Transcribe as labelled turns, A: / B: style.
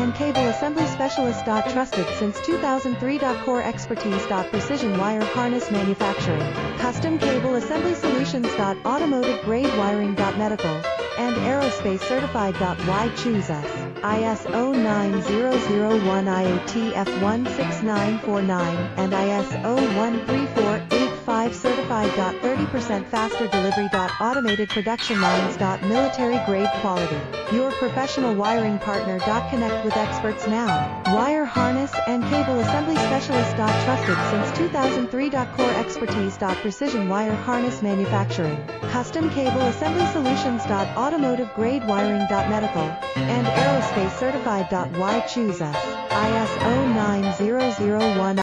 A: and cable assembly specialist. Trusted since 2003. Core expertise. Precision wire harness manufacturing, custom cable assembly solutions. Automotive grade wiring. Medical and aerospace certified. Why choose us? ISO 9001 IATF 16949 and ISO 13485 certified. 30% faster delivery. Automated production lines. Military grade quality. Your professional wiring partner. Connect with experts now. Wire harness and cable assembly specialist. Trusted since 2003. Core expertise. Precision wire harness manufacturing, custom cable assembly solutions. Automotive grade wiring. Medical and aerospace certified. Why choose us? ISO 9001